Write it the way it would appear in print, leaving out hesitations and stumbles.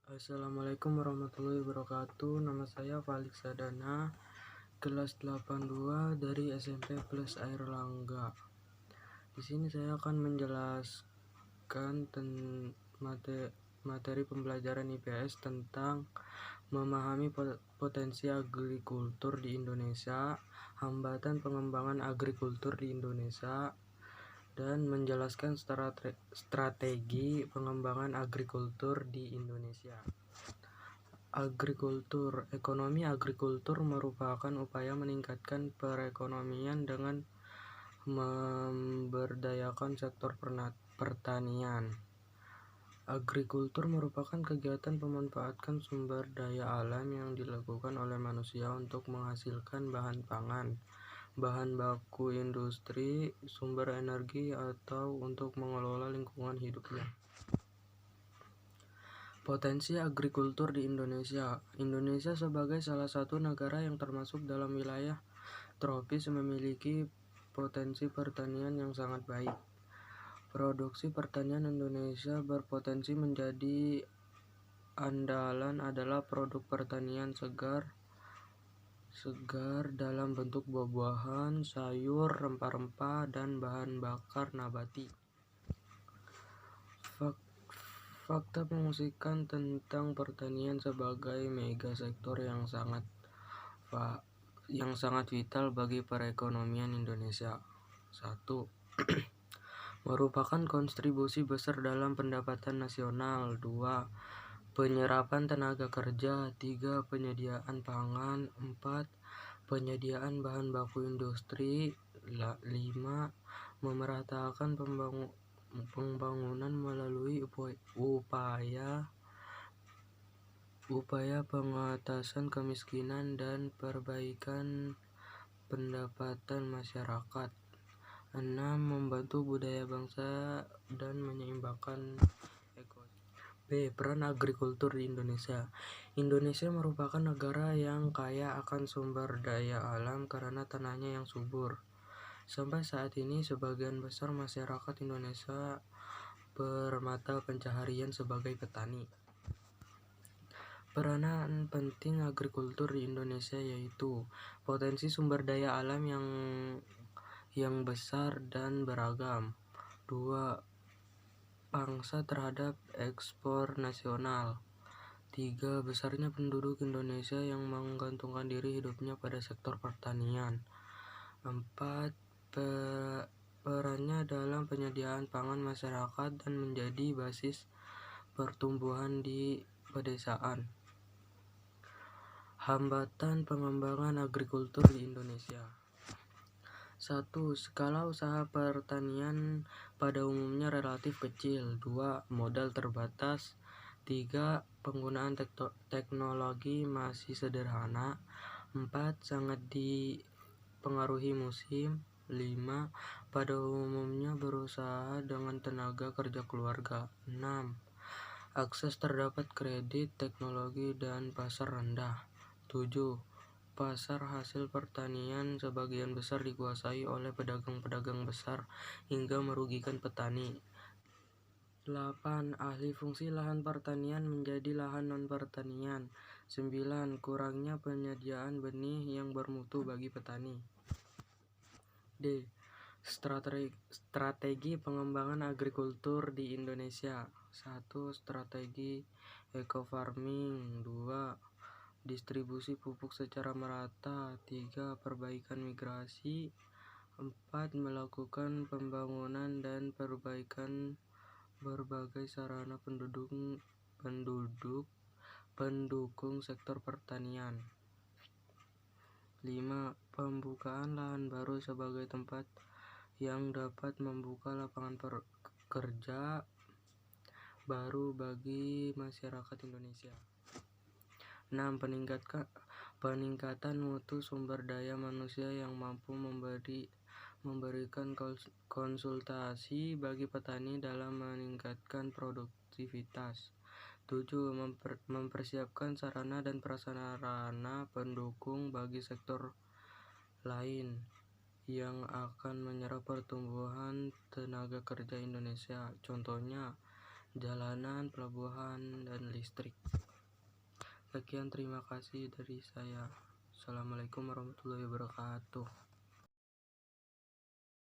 Assalamualaikum warahmatullahi wabarakatuh. Nama saya Falik Sadana, kelas 82 dari SMP Plus Air Langga. Di sini saya akan menjelaskan materi pembelajaran IPS tentang memahami potensi agrikultur di Indonesia, hambatan pengembangan agrikultur di Indonesia, dan menjelaskan strategi pengembangan agrikultur di Indonesia. Ekonomi agrikultur merupakan upaya meningkatkan perekonomian dengan memberdayakan sektor pertanian. Agrikultur merupakan kegiatan pemanfaatan sumber daya alam yang dilakukan oleh manusia untuk menghasilkan bahan pangan, bahan baku industri, sumber energi, atau untuk mengelola lingkungan hidupnya. Potensi agrikultur di Indonesia. Indonesia sebagai salah satu negara yang termasuk dalam wilayah tropis memiliki potensi pertanian yang sangat baik. Produksi pertanian Indonesia berpotensi menjadi andalan adalah produk pertanian segar dalam bentuk buah-buahan, sayur, rempah-rempah, dan bahan bakar nabati. Fakta memusikkan tentang pertanian sebagai mega sektor yang sangat vital bagi perekonomian Indonesia. 1. Merupakan kontribusi besar dalam pendapatan nasional. 2. Penyerapan tenaga kerja. 3. Penyediaan pangan. 4. Penyediaan bahan baku industri. 5. Memeratakan pembangunan melalui upaya pengatasan kemiskinan dan perbaikan pendapatan masyarakat. 6. Membantu budaya bangsa dan menyeimbangkan ekonomi. B. Peran agrikultur di Indonesia. Indonesia merupakan negara yang kaya akan sumber daya alam karena tanahnya yang subur. Sampai saat ini, sebagian besar masyarakat Indonesia bermata pencaharian sebagai petani. Peranan penting agrikultur di Indonesia yaitu potensi sumber daya alam yang besar dan beragam. 2. Pangsa terhadap ekspor nasional. 3. Besarnya penduduk Indonesia yang menggantungkan diri hidupnya pada sektor pertanian. 4. Perannya dalam penyediaan pangan masyarakat dan menjadi basis pertumbuhan di pedesaan. Hambatan pengembangan agrikultur di Indonesia. 1. Skala usaha pertanian pada umumnya relatif kecil. 2. Modal terbatas. 3. Penggunaan teknologi masih sederhana. 4. Sangat dipengaruhi musim. 5. Pada umumnya berusaha dengan tenaga kerja keluarga. 6. Akses terdapat kredit, teknologi, dan pasar rendah. 7. Pasar hasil pertanian sebagian besar dikuasai oleh pedagang-pedagang besar hingga merugikan petani. 8. Alih fungsi lahan pertanian menjadi lahan non-pertanian. 9. Kurangnya penyediaan benih yang bermutu bagi petani. D. Strategi pengembangan agrikultur di Indonesia. 1. Strategi eco-farming. 2. Distribusi pupuk secara merata. 3. Perbaikan migrasi. 4. Melakukan pembangunan dan perbaikan berbagai sarana pendukung sektor pertanian. 5. Pembukaan lahan baru sebagai tempat yang dapat membuka lapangan kerja baru bagi masyarakat Indonesia. 6. Peningkatan mutu sumber daya manusia yang mampu memberikan konsultasi bagi petani dalam meningkatkan produktivitas. 7. Mempersiapkan sarana dan prasarana pendukung bagi sektor lain yang akan menyerap pertumbuhan tenaga kerja Indonesia. Contohnya jalanan, pelabuhan, dan listrik. Sekian, terima kasih dari saya. Assalamualaikum warahmatullahi wabarakatuh.